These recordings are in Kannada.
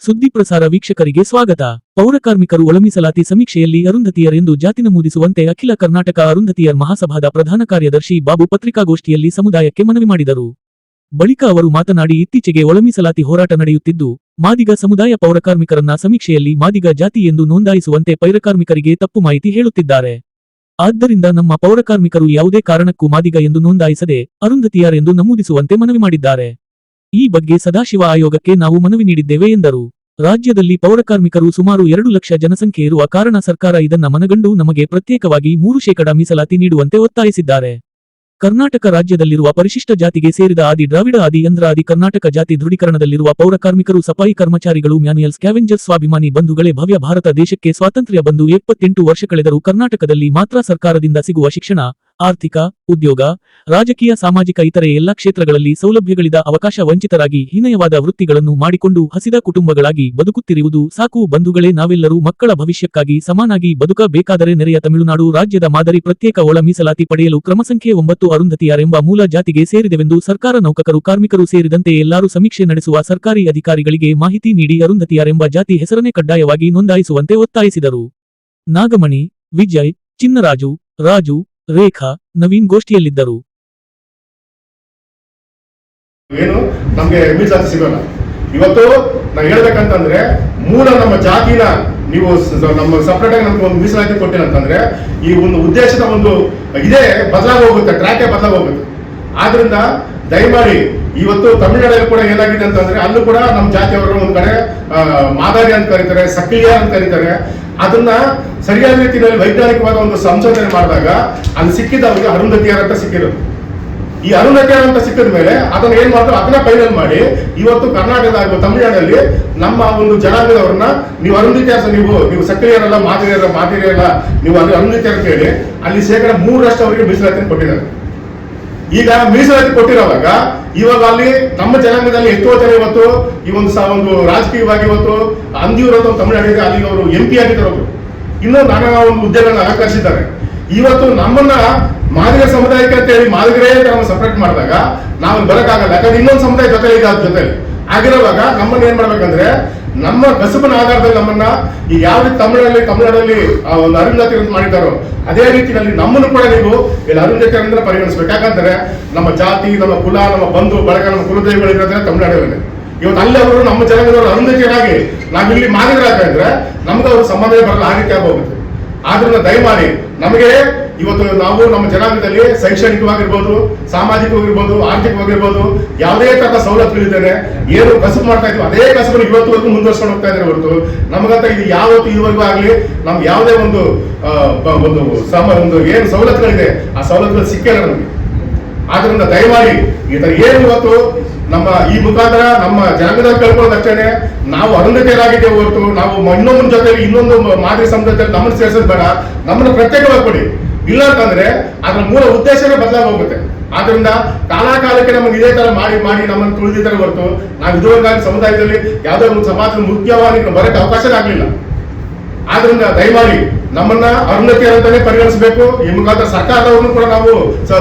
ಸುದ್ದಿ ಪ್ರಸಾರ ವೀಕ್ಷಕರಿಗೆ ಸ್ವಾಗತ. ಪೌರಕಾರ್ಮಿಕರು ಒಳ ಮೀಸಲಾತಿ ಸಮೀಕ್ಷೆಯಲ್ಲಿ ಅರುಂಧತಿಯರ್ ಎಂದು ಜಾತಿ ನಮೂದಿಸುವಂತೆ ಅಖಿಲ ಕರ್ನಾಟಕ ಅರುಂಧತಿಯರ್ ಮಹಾಸಭಾದ ಪ್ರಧಾನ ಕಾರ್ಯದರ್ಶಿ ಬಾಬು ಪತ್ರಿಕಾಗೋಷ್ಠಿಯಲ್ಲಿ ಸಮುದಾಯಕ್ಕೆ ಮನವಿ ಮಾಡಿದರು. ಬಳಿಕ ಅವರು ಮಾತನಾಡಿ, ಇತ್ತೀಚೆಗೆ ಒಳ ಮೀಸಲಾತಿ ಹೋರಾಟ ನಡೆಯುತ್ತಿದ್ದು, ಮಾದಿಗ ಸಮುದಾಯ ಪೌರಕಾರ್ಮಿಕರನ್ನ ಸಮೀಕ್ಷೆಯಲ್ಲಿ ಮಾದಿಗ ಜಾತಿ ಎಂದು ನೋಂದಾಯಿಸುವಂತೆ ಪೌರಕಾರ್ಮಿಕರಿಗೆ ತಪ್ಪು ಮಾಹಿತಿ ಹೇಳುತ್ತಿದ್ದಾರೆ. ಆದ್ದರಿಂದ ನಮ್ಮ ಪೌರಕಾರ್ಮಿಕರು ಯಾವುದೇ ಕಾರಣಕ್ಕೂ ಮಾದಿಗ ಎಂದು ನೋಂದಾಯಿಸದೆ ಅರುಂಧತಿಯರ್ ಎಂದು ನಮೂದಿಸುವಂತೆ ಮನವಿ ಮಾಡಿದ್ದಾರೆ. ಈ ಬಗ್ಗೆ ಸದಾಶಿವ ಆಯೋಗಕ್ಕೆ ನಾವು ಮನವಿ ನೀಡಿದ್ದೇವೆ ಎಂದರು. ರಾಜ್ಯದಲ್ಲಿ ಪೌರಕಾರ್ಮಿಕರು ಸುಮಾರು 2 ಲಕ್ಷ ಜನಸಂಖ್ಯೆ ಇರುವ ಕಾರಣ ಸರ್ಕಾರ ಇದನ್ನ ಮನಗಂಡು ನಮಗೆ ಪ್ರತ್ಯೇಕವಾಗಿ 3% ಮೀಸಲಾತಿ ನೀಡುವಂತೆ ಒತ್ತಾಯಿಸಿದ್ದಾರೆ. ಕರ್ನಾಟಕ ರಾಜ್ಯದಲ್ಲಿರುವ ಪರಿಶಿಷ್ಟ ಜಾತಿಗೆ ಸೇರಿದ ಆದಿ ದ್ರಾವಿಡ ಆದಿ ಅಂದ್ರ ಆದಿ ಕರ್ನಾಟಕ ಜಾತಿ ದೃಢೀಕರಣದಲ್ಲಿರುವ ಪೌರಕಾರ್ಮಿಕರು, ಸಫಾಯಿ ಕರ್ಮಚಾರಿಗಳು, ಮ್ಯಾನ್ಯುಯಲ್ ಸ್ಕ್ಯಾವೆಂಜರ್ಸ್, ಸ್ವಾಭಿಮಾನಿ ಬಂಧುಗಳೇ, ಭವ್ಯ ಭಾರತ ದೇಶಕ್ಕೆ ಸ್ವಾತಂತ್ರ್ಯ ಬಂದು 78 ವರ್ಷ ಕಳೆದರೂ ಕರ್ನಾಟಕದಲ್ಲಿ ಮಾತ್ರ ಸರ್ಕಾರದಿಂದ ಸಿಗುವ ಶಿಕ್ಷಣ, ಆರ್ಥಿಕ, ಉದ್ಯೋಗ, ರಾಜಕೀಯ, ಸಾಮಾಜಿಕ ಇತರೆ ಎಲ್ಲ ಕ್ಷೇತ್ರಗಳಲ್ಲಿ ಸೌಲಭ್ಯಗಳಿದ ಅವಕಾಶ ವಂಚಿತರಾಗಿ ಹೀನಯವಾದ ವೃತ್ತಿಗಳನ್ನು ಮಾಡಿಕೊಂಡು ಹಸಿದ ಕುಟುಂಬಗಳಾಗಿ ಬದುಕುತ್ತಿರುವುದು ಸಾಕು. ಬಂಧುಗಳೇ, ನಾವೆಲ್ಲರೂ ಮಕ್ಕಳ ಭವಿಷ್ಯಕ್ಕಾಗಿ ಸಮಾನಾಗಿ ಬದುಕಬೇಕಾದರೆ ನೆರೆಯ ತಮಿಳುನಾಡು ರಾಜ್ಯದ ಮಾದರಿ ಪ್ರತ್ಯೇಕ ಒಳ ಮೀಸಲಾತಿ ಪಡೆಯಲು ಕ್ರಮ ಸಂಖ್ಯೆ 9 ಅರುಂಧತಿಯರ್ ಎಂಬ ಮೂಲ ಜಾತಿಗೆ ಸೇರಿದೆವೆಂದು ಸರ್ಕಾರ ನೌಕರರು, ಕಾರ್ಮಿಕರು ಸೇರಿದಂತೆ ಎಲ್ಲರೂ ಸಮೀಕ್ಷೆ ನಡೆಸುವ ಸರ್ಕಾರಿ ಅಧಿಕಾರಿಗಳಿಗೆ ಮಾಹಿತಿ ನೀಡಿ ಅರುಂಧತಿಯರ್ ಎಂಬ ಜಾತಿ ಹೆಸರನ್ನೇ ಕಡ್ಡಾಯವಾಗಿ ನೋಂದಾಯಿಸುವಂತೆ ಒತ್ತಾಯಿಸಿದರು. ನಾಗಮಣಿ, ವಿಜಯ್, ಚಿನ್ನರಾಜು, ರಾಜು, ರೇಖಾ, ನವೀನ್ ಗೋಷ್ಠಿಯಲ್ಲಿದ್ದರು. ಏನು ನಮ್ಗೆ ಮೀಸಲಾತಿ ಸಿಗೋಲ್ಲ. ಇವತ್ತು ನಾವು ಹೇಳ್ಬೇಕಂತಂದ್ರೆ ಮೂಲ ನಮ್ಮ ಜಾತಿನ ನೀವು ನಮ್ಮ ಸಪರೇಟ್ ಆಗಿ ನಮ್ಗೆ ಒಂದು ಮೀಸಲಾತಿ ಕೊಟ್ಟಿಲ್ಲ ಅಂತಂದ್ರೆ ಈ ಒಂದು ಉದ್ದೇಶದ ಒಂದು ಇದೇ ಬದಲಾಗಿ ಹೋಗುತ್ತೆ, ಟ್ರ್ಯಾಕೇ ಬದಲಾಗಿ ಹೋಗುತ್ತೆ. ಆದ್ರಿಂದ ದಯಮಾಡಿ ಇವತ್ತು ತಮಿಳುನಾಡಲ್ಲಿ ಕೂಡ ಏನಾಗಿದೆ ಅಂತಂದ್ರೆ ಅಲ್ಲೂ ಕೂಡ ನಮ್ಮ ಜಾತಿಯವರು ಒಂದ್ ಕಡೆ ಮಾದಾರಿ ಅಂತ ಕರೀತಾರೆ, ಸಕ್ರಿಯ ಅಂತ ಕರೀತಾರೆ. ಅದನ್ನ ಸರಿಯಾದ ರೀತಿಯಲ್ಲಿ ವೈಜ್ಞಾನಿಕವಾದ ಒಂದು ಸಂಶೋಧನೆ ಮಾಡಿದಾಗ ಅಲ್ಲಿ ಸಿಕ್ಕಿದವರಿಗೆ ಅರುಂಧತಿಯರ್ ಅಂತ ಸಿಕ್ಕಿರೋದು. ಈ ಅರುಂಧತಿಯರ್ ಅಂತ ಸಿಕ್ಕಿದ ಮೇಲೆ ಅದನ್ನ ಏನ್ ಮಾಡ್ತಾರೆ, ಅದನ್ನ ಫೈನಲ್ ಮಾಡಿ ಇವತ್ತು ಕರ್ನಾಟಕದ ತಮಿಳುನಾಡಲ್ಲಿ ನಮ್ಮ ಒಂದು ಜನಾಂಗದವ್ರನ್ನ ನೀವು ಅರುಂಧತಿಯರ್, ನೀವು ಸಕ್ರಿಯರಲ್ಲ, ಮಾದಿರಿಯಲ್ಲ, ನೀವು ಅಲ್ಲಿ ಅರುಂಧತಿಯರ್ ಅಂತ ಹೇಳಿ ಅಲ್ಲಿ 3% ಅವರಿಗೆ ಮೀಸಲಾತಿ ಕೊಟ್ಟಿದ್ದಾರೆ. ಈಗ ಮೀಸಲಾತಿ ಕೊಟ್ಟಿರೋವಾಗ ಇವಾಗ ಅಲ್ಲಿ ನಮ್ಮ ಜನಾಂಗದಲ್ಲಿ ಎಷ್ಟೋ ಜನ ಇವತ್ತು ಈ ಒಂದು ರಾಜಕೀಯವಾಗಿ ಇವತ್ತು ಅಂದಿಯೂರು ತಮಿಳುನಾಡಿಗೆ ಅಲ್ಲಿ ಅವರು MP ಆಗಿದ್ದಾರೆ, ಒಬ್ರು ಇನ್ನೂ ನಾನಾ ಒಂದು ಹುದ್ದೆಗಳನ್ನ ಅಲಂಕರಿಸಿದ್ದಾರೆ. ಇವತ್ತು ನಮ್ಮನ್ನ ಮಾದಿಗ ಸಮುದಾಯಕ್ಕೆ ಅಂತ ಹೇಳಿ ಮಾದಿಗರೇ ನಮ್ಮ ಸಪರೇಟ್ ಮಾಡಿದಾಗ ನಾವು ಬರಕ್ಕಾಗಲ್ಲ. ಯಾಕಂದ್ರೆ ಇನ್ನೊಂದು ಸಮುದಾಯ ಜೊತೆ ಇದೆ, ಅದ್ರ ಜೊತೆ ಆಗಿರುವಾಗ ನಮ್ಮನ್ನ ಏನ್ ಮಾಡ್ಬೇಕಂದ್ರೆ ನಮ್ಮ ಕಸುಬಿನ ಆಧಾರದಲ್ಲಿ ನಮ್ಮನ್ನ ಈಗ ಯಾವ ರೀತಿ ತಮಿಳುನಾಡಲ್ಲಿ ಒಂದು ಅರುಂಧತಿ ಮಾಡಿದ್ದಾರೋ ಅದೇ ರೀತಿಯಲ್ಲಿ ನಮ್ಮನ್ನು ಕೂಡ ನೀವು ಇಲ್ಲಿ ಅರುಂಧತಿ ಅಂದ್ರೆ ಪರಿಗಣಿಸ್ಬೇಕು. ಯಾಕಂದ್ರೆ ನಮ್ಮ ಜಾತಿ, ನಮ್ಮ ಕುಲ, ನಮ್ಮ ಬಂಧು ಬಳಗ, ನಮ್ಮ ಕುಲದೈವಗಳಿರೋದ್ರೆ ತಮಿಳುನಾಡಲ್ಲಿ. ಇವತ್ತು ಅಲ್ಲಿ ಅವರು ನಮ್ಮ ಜನಾಂಗದವರು ಅರುಂಧತಿಯರಾಗಿ ನಾವಿಲ್ಲಿ ಮಾದಿಗರಾಗಿದ್ರೆ ನಮ್ಗೆ ಅವ್ರ ಸಂಬಂಧವೇ ಬರಲ್ಲ, ಆ ರೀತಿ ಆಗೋಗುತ್ತೆ. ಆದ್ರಿಂದ ದಯಮಾಡಿ ನಮಗೆ ಇವತ್ತು ನಾವು ನಮ್ಮ ಜನಾಂಗದಲ್ಲಿ ಶೈಕ್ಷಣಿಕವಾಗಿರ್ಬೋದು, ಸಾಮಾಜಿಕವಾಗಿರ್ಬೋದು, ಆರ್ಥಿಕವಾಗಿರ್ಬೋದು ಯಾವುದೇ ತರದ ಸವಲತ್ತುಗಳಿದ್ದೇನೆ ಏನು ಕಸುಬು ಮಾಡ್ತಾ ಇದ್ವಿ ಅದೇ ಕಸುಬನ್ನು ಇವತ್ತುವರೆಗೂ ಮುಂದುವರ್ಸ್ಕೊಂಡು ಹೋಗ್ತಾ ಇದ್ದಾರೆ ಹೊರತು ನಮಗಂತ ಇದು ಯಾವತ್ತು ಇದುವರೆಗೂ ಆಗ್ಲಿ ನಮ್ಗೆ ಯಾವುದೇ ಒಂದು ಏನು ಸವಲತ್ತುಗಳಿದೆ ಆ ಸವಲತ್ತುಗಳು ಸಿಕ್ಕಿಲ್ಲ ನಮಗೆ. ಆದ್ರಿಂದ ದಯಮಾಡಿ ಏನು ಇವತ್ತು ನಮ್ಮ ಈ ಮುಖಾಂತರ ನಮ್ಮ ಜನಾಂಗದಲ್ಲಿ ಕಳ್ಕೊಳ್ಳೋದಷ್ಟೇ ನಾವು ಅರುಂಧತಿಯರಾಗಿದ್ದೇವೆ ಹೊರತು ನಾವು ಇನ್ನೊಬ್ಬನ ಜೊತೆ ಇನ್ನೊಂದು ಮಾದರಿ ಸಮುದಾಯದಲ್ಲಿ ನಮ್ಮನ್ನು ಸೇರಿಸೋದು ಬೇಡ, ನಮ್ಮನ್ನು ಪ್ರತ್ಯೇಕವಾಗಿ ಕೊಡಿ. ಇಲ್ಲ ಅಂತಂದ್ರೆ ಅದರ ಮೂಲ ಉದ್ದೇಶನೇ ಬದಲಾಗಿ ಹೋಗುತ್ತೆ. ಆದ್ರಿಂದ ಕಾಲಕಾಲಕ್ಕೆ ನಮಗೆ ಇದೇ ತರ ಮಾಡಿ ನಮ್ಮನ್ನು ತುಳಿದಿದ್ದಾರೆ ಹೊರತು ನಾವು ಇದುವರೆಗಾಗಿ ಸಮುದಾಯದಲ್ಲಿ ಯಾವುದೇ ಒಂದು ಸಮಾಜದ ಮುಖ್ಯವಾಗಿ ಬರಕ್ಕೆ ಅವಕಾಶನೇ ಆಗ್ಲಿಲ್ಲ. ಆದ್ರಿಂದ ದಯಮಾಡಿ ನಮ್ಮನ್ನ ಅರುಂಧತಿಯರ್ ಅಂತಾನೆ ಪರಿಗಣಿಸಬೇಕು. ಈ ಮುಖಾಂತರ ಸರ್ಕಾರದವ್ರನ್ನು ಕೂಡ ನಾವು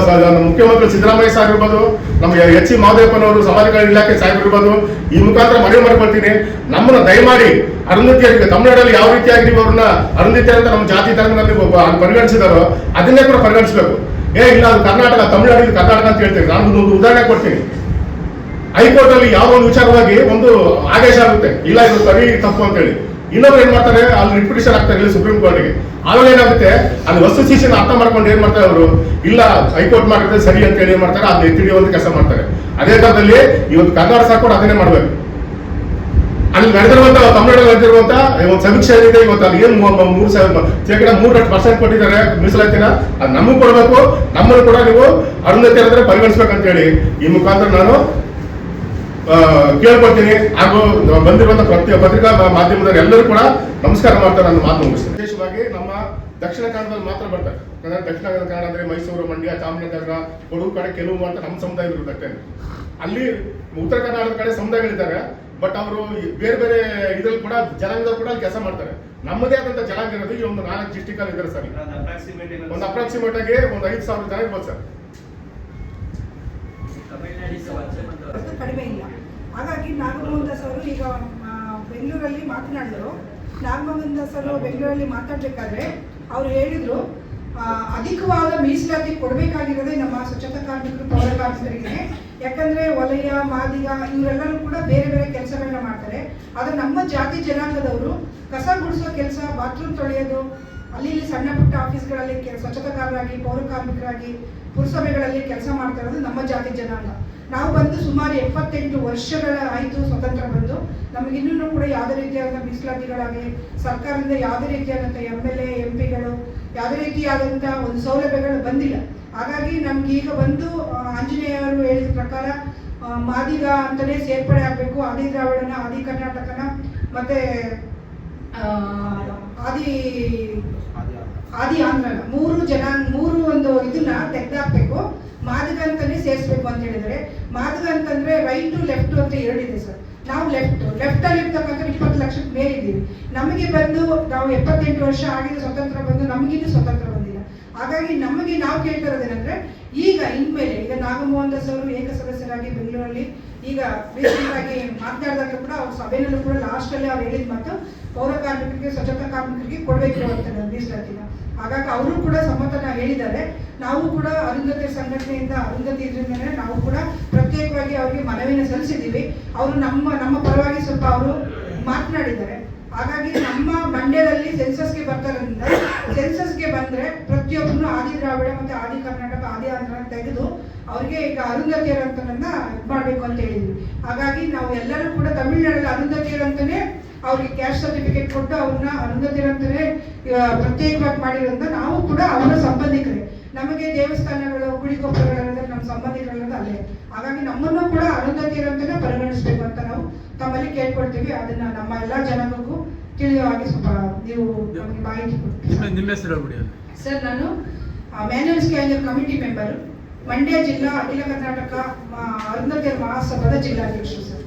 ಮುಖ್ಯಮಂತ್ರಿ ಸಿದ್ದರಾಮಯ್ಯ ಸಾಹೇಬ್ ಇರ್ಬೋದು, ನಮ್ಮ H. ಮಹದೇವಪ್ಪನವರು, ಸಮಾಜ ಕಲ್ಯಾಣ ಇಲಾಖೆ ಸಾಹೇಬ್ ಇರ್ಬೋದು, ಈ ಮುಖಾಂತರ ಮನವಿ ಮಾಡ್ಕೊಳ್ತೀನಿ. ನಮ್ಮನ್ನ ದಯಮಾಡಿ ಅರುಂಧತಿಯರಿಗೆ ತಮಿಳುನಾಡಲ್ಲಿ ಯಾವ ರೀತಿಯಾಗಿ ನೀವು ಅವ್ರನ್ನ ಅರುಂಧತಿಯರ್ ಅಂತ ನಮ್ಮ ಜಾತಿ ಧರ್ಮದಲ್ಲಿ ಪರಿಗಣಿಸಿದಾರೋ ಅದನ್ನೇ ಕೂಡ ಪರಿಗಣಿಸಬೇಕು. ಇಲ್ಲ ಅದು ಕರ್ನಾಟಕ, ತಮಿಳುನಾಡಿಗೆ ಕರ್ನಾಟಕ ಅಂತ ಹೇಳ್ತೀವಿ. ನಾನು ಒಂದು ಉದಾಹರಣೆ ಕೊಡ್ತೀನಿ. ಹೈಕೋರ್ಟ್ ಅಲ್ಲಿ ಯಾವ ಒಂದು ವಿಚಾರವಾಗಿ ಒಂದು ಆದೇಶ ಆಗುತ್ತೆ, ಇಲ್ಲ ಇದು ಸರಿ ತಪ್ಪು ಅಂತ ಹೇಳಿ. ಇನ್ನೊಬ್ರು ಏನ್ ಮಾಡ್ತಾರೆ, ಅಲ್ಲಿ ರಿಪಿಟಿಷನ್ ಆಗ್ತಾರೆ ಇಲ್ಲಿ ಸುಪ್ರೀಂ ಕೋರ್ಟ್ಗೆ. ಆವಾಗ ಏನಾಗುತ್ತೆ, ಅಲ್ಲಿ ವಸ್ತು ಶಿಕ್ಷಣ ಅರ್ಥ ಮಾಡ್ಕೊಂಡು ಏನ್ ಮಾಡ್ತಾರೆ ಅವರು, ಇಲ್ಲ ಹೈಕೋರ್ಟ್ ಮಾಡಿದ್ರೆ ಸರಿ ಅಂತ ಹೇಳಿ ಏನ್ ಮಾಡ್ತಾರೆ, ಅದು ಎತ್ತಿಡಿಯುವಂತ ಕೆಲಸ ಮಾಡ್ತಾರೆ. ಅದೇ ತರದಲ್ಲಿ ಇವತ್ತು ಕರ್ನಾಟಕ ಸರ್ಕಾರ ಅದನ್ನೇ ಮಾಡ್ಬೇಕು. ಅಲ್ಲಿ ನಡೆದಿರುವಂತ ತಮಿಳುನಾಡು ನಡೆದಿರುವಂತ ಒಂದು ಸಮೀಕ್ಷೆ ಏನಿದೆ ಇವತ್ತು ಅಲ್ಲಿ ಏನು 3% ಕೊಟ್ಟಿದ್ದಾರೆ ಮೀಸಲಾತಿನ, ಅದು ನಮಗೂ ಕೊಡಬೇಕು. ನಮ್ಮನ್ನು ಕೂಡ ನೀವು ಅರುಂಧತಿಯರ್ ಅಂದ್ರೆ ಪರಿಗಣಿಸ್ಬೇಕಂತ ಹೇಳಿ ಈ ಮುಖಾಂತರ ನಾನು ಕೇಳ್ಕೊಳ್ತೀನಿ. ಹಾಗೂ ಬಂದಿರುವಂತ ಪತ್ರಿಕಾ ಮಾಧ್ಯಮದವರು ಎಲ್ಲರೂ ಕೂಡ ನಮಸ್ಕಾರ ಮಾಡ್ತಾರೆ. ನನ್ನ ಮಾತು ಮುಗಿಸ್ತೀನಿ. ವಿಶೇಷವಾಗಿ ನಮ್ಮ ದಕ್ಷಿಣ ಕನ್ನಡದಲ್ಲಿ ಮಾತ್ರ ಬರ್ತಾರೆ. ದಕ್ಷಿಣ ಕನ್ನಡ ಅಂದ್ರೆ ಮೈಸೂರು, ಮಂಡ್ಯ, ಚಾಮರಾಜನಗರ, ಕೊಡಗು ಕಡೆ ಕೆಲವು ಮಾತ್ರ ನಮ್ಮ ಸಮುದಾಯ ಇರುತ್ತೆ. ಅಲ್ಲಿ ಉತ್ತರ ಕರ್ನಾಟಕದ ಕಡೆ ಸಮುದಾಯಗಳಿದ್ದಾರೆ. ಬಟ್ ಅವರು ಬೇರೆ ಬೇರೆ ಇದ್ರಲ್ಲಿ ಕೂಡ ಜನಾಂಗದವರು ಕೂಡ ಕೆಲಸ ಮಾಡ್ತಾರೆ. ನಮ್ಮದೇ ಆದಂತ ಜನಾಂಗ ಇರೋದು ಈ ಒಂದು 4 ಡಿಸ್ಟ್ರಿಕ್ಟ್ ಅಲ್ಲಿ ಇದ್ದಾರೆ ಸರ್. ಒಂದು ಅಪ್ರಾಕ್ಸಿಮೇಟ್ ಆಗಿ ಒಂದು 5,000 ಜನ ಇರ್ಬೋದು ಸರ್. ಕಡಿಮೆ ಇಲ್ಲ. ಹಾಗಾಗಿ ನಾಗಮೋಹನ್ ದಾಸ್ ಅವರು ಈಗ ಬೆಂಗಳೂರಲ್ಲಿ ಮಾತನಾಡಿದ್ರು. ನಾಗಮಂಗಲ ಸರ್ ಬೆಂಗಳೂರಲ್ಲಿ ಮಾತಾಡಬೇಕಾದ್ರೆ ಅವರು ಹೇಳಿದರು, ಅಧಿಕವಾದ ಮೀಸಲಾತಿ ಕೊಡಬೇಕಾಗಿರೋದೇ ನಮ್ಮ ಸ್ವಚ್ಛತಾ ಕಾರ್ಮಿಕರು, ಪೌರ ಕಾರ್ಮಿಕರಿಗೆ. ಯಾಕಂದರೆ ವಲಯ, ಮಾದಿಗ ಇವರೆಲ್ಲರೂ ಕೂಡ ಬೇರೆ ಬೇರೆ ಕೆಲಸಗಳನ್ನ ಮಾಡ್ತಾರೆ. ಆದರೆ ನಮ್ಮ ಜಾತಿ ಜನಾಂಗದವರು ಕಸ ಗುಡಿಸೋ ಕೆಲಸ, ಬಾತ್ರೂಮ್ ತೊಳೆಯೋದು, ಅಲ್ಲಿ ಇಲ್ಲಿ ಸಣ್ಣ ಪುಟ್ಟ ಆಫೀಸ್ಗಳಲ್ಲಿ ಸ್ವಚ್ಛತಾಕಾರರಾಗಿ, ಪೌರ ಕಾರ್ಮಿಕರಾಗಿ, ಪುರಸಭೆಗಳಲ್ಲಿ ಕೆಲಸ ಮಾಡ್ತಾ ಇರೋದು ನಮ್ಮ ಜಾತಿ ಜನಾಂಗ. ನಾವು ಬಂದು ಸುಮಾರು 78 ವರ್ಷಗಳ ಆಯಿತು ಸ್ವತಂತ್ರ ಬಂದು. ನಮಗಿನ್ನೂ ಕೂಡ ಯಾವುದೇ ರೀತಿಯಾದ ಮೀಸಲಾತಿಗಳಾಗಿ ಸರ್ಕಾರದಿಂದ ಯಾವುದೇ ರೀತಿಯಾದಂಥ MLA MP ಗಳು ಯಾವುದೇ ರೀತಿಯಾದಂಥ ಒಂದು ಸೌಲಭ್ಯಗಳು ಬಂದಿಲ್ಲ. ಹಾಗಾಗಿ ನಮ್ಗೆ ಈಗ ಬಂದು ಆಂಜನೇಯವರು ಹೇಳಿದ ಪ್ರಕಾರ ಮಾದಿಗ ಅಂತಲೇ ಸೇರ್ಪಡೆ ಆಗಬೇಕು, ಆದಿ ದ್ರಾವಿಡನ, ಆದಿ ಕರ್ನಾಟಕನ ಮತ್ತೆ ಆದಿ ಆಂಧ್ರನ ಮೂರು ಒಂದು ಇದನ್ನ ತೆಗೆದಾಕ್ಬೇಕು, ಮಾದಿಗ ಅಂತಾನೆ ಸೇರಿಸ್ಬೇಕು ಅಂತ ಹೇಳಿದರೆ. ಮಾದಿಗ ಅಂತಂದ್ರೆ ರೈಟ್ ಲೆಫ್ಟ್ ಅಂತ ಎರಡಿದೆ ಸರ್. ನಾವು ಲೆಫ್ಟ್ ಅಲ್ಲಿ ಇರ್ತಕ್ಕಂಥ 20 ಲಕ್ಷಕ್ಕೆ ಮೇಲಿದ್ದೀವಿ. ನಮಗೆ ಬಂದು ನಾವು 78 ವರ್ಷ ಆಗಿದೆ ಸ್ವತಂತ್ರ ಬಂದು, ನಮಗಿನ್ನೂ ಸ್ವತಂತ್ರ ಬಂದಿಲ್ಲ. ಹಾಗಾಗಿ ನಮಗೆ ನಾವು ಕೇಳ್ತಾ ಇರೋದೇನೆಂದ್ರೆ, ಈಗ ಇನ್ಮೇಲೆ ಈಗ ನಾಗಮೋಹನ್ ದಾಸ್ ಅವರು ಏಕಸದಸ್ಯರಾಗಿ ಬೆಂಗಳೂರಲ್ಲಿ ಈಗ ರೀಸೆಂಟ್ ಆಗಿ ಮಾತನಾಡಿದಾಗ ಕೂಡ ಅವ್ರ ಸಭೆಯಲ್ಲೂ ಕೂಡ ಲಾಸ್ಟ್ ಅಲ್ಲಿ ಅವ್ರು ಹೇಳಿದ ಮಾತು, ಪೌರ ಕಾರ್ಮಿಕರಿಗೆ, ಸ್ವಚ್ಛತಾ ಕಾರ್ಮಿಕರಿಗೆ ಕೊಡಬೇಕಿರುವಂಥದ್ದು ಮೀಸಲಾತಿನ. ಹಾಗಾಗಿ ಅವರು ಕೂಡ ಸಮ್ಮತನ ಹೇಳಿದ್ದಾರೆ. ನಾವು ಕೂಡ ಅರುಂಧತಿ ಸಂಘಟನೆಯಿಂದ, ಅರುಂಧತಿ ಇದರಿಂದ ನಾವು ಕೂಡ ಪ್ರತ್ಯೇಕವಾಗಿ ಅವರಿಗೆ ಮನವಿನ ಸಲ್ಲಿಸಿದ್ದೀವಿ. ಅವರು ನಮ್ಮ ಪರವಾಗಿ ಸ್ವಲ್ಪ ಅವರು ಮಾತನಾಡಿದ್ದಾರೆ. ಹಾಗಾಗಿ ನಮ್ಮ ಮಂಡ್ಯದಲ್ಲಿ ಸೆನ್ಸಸ್ಗೆ ಬರ್ತಾರಿಂದ, ಸೆನ್ಸಸ್ಗೆ ಬಂದರೆ ಪ್ರತಿಯೊಬ್ಬರು ಆದಿ ದ್ರಾವಿಡ ಮತ್ತು ಆದಿ ಕರ್ನಾಟಕ, ಆದಿ ಆಂಧ್ರ ತೆಗೆದು ಅವ್ರಿಗೆ ಈಗ ಅರುಂಧತಿಯರು ಅಂತನನ್ನ ಇದು ಮಾಡಬೇಕು ಅಂತ ಹೇಳಿದ್ವಿ. ಹಾಗಾಗಿ ನಾವು ಎಲ್ಲರೂ ಕೂಡ ತಮಿಳುನಾಡಲ್ಲಿ ಅರುಂಧತಿಯರು ಅಂತಲೇ ಅವ್ರಿಗೆ ಕ್ಯಾಸ್ಟ್ ಸರ್ಟಿಫಿಕೇಟ್ ಕೊಟ್ಟು ಅವ್ರನ್ನ ಅರುಂಧತಿಯರು ಅಂತಲೇ ಪ್ರತ್ಯೇಕವಾಗಿ ಮಾಡಿರೋದ್ರಿಂದ ನಾವು ಕೂಡ ಅವರ ಸಂಬಂಧಿಕರೇ. ನಮಗೆ ದೇವಸ್ಥಾನಗಳು, ಗುಡಿ ಗೊಬ್ಬರಗಳಿರೋದ್ರೆ ನಮ್ಮ ಸಂಬಂಧಿಕರಿರೋದು ಅಲ್ಲೇ. ಹಾಗಾಗಿ ನಮ್ಮನ್ನು ಕೂಡ ಅರುಂಧತಿಯರು ಅಂತಲೇ ಪರಿಗಣಿಸಬೇಕು ಅಂತ ನಾವು ತಮ್ಮಲ್ಲಿ ಕೇಳ್ಕೊಳ್ತೀವಿ. ಅದನ್ನ ನಮ್ಮ ಎಲ್ಲ ಜನಾಂಗಕ್ಕೂ ತಿಳಿಯುವ ಹಾಗೆ ಸ್ವಲ್ಪ ನೀವು ನಮಗೆ ಮಾಹಿತಿ ಕೊಡ್ತೀವಿ. ನಿಮ್ಮ ಹೆಸರು ಹೇಳ್ಬಿಡಿ. ಸರ್, ನಾನು manual scanner committee member, Mandya ಜಿಲ್ಲಾ ಅಖಿಲ ಕರ್ನಾಟಕ ಅರುಂಧತಿಯರ ಮಹಾಸಭಾದ ಜಿಲ್ಲಾಧ್ಯಕ್ಷರು ಸರ್.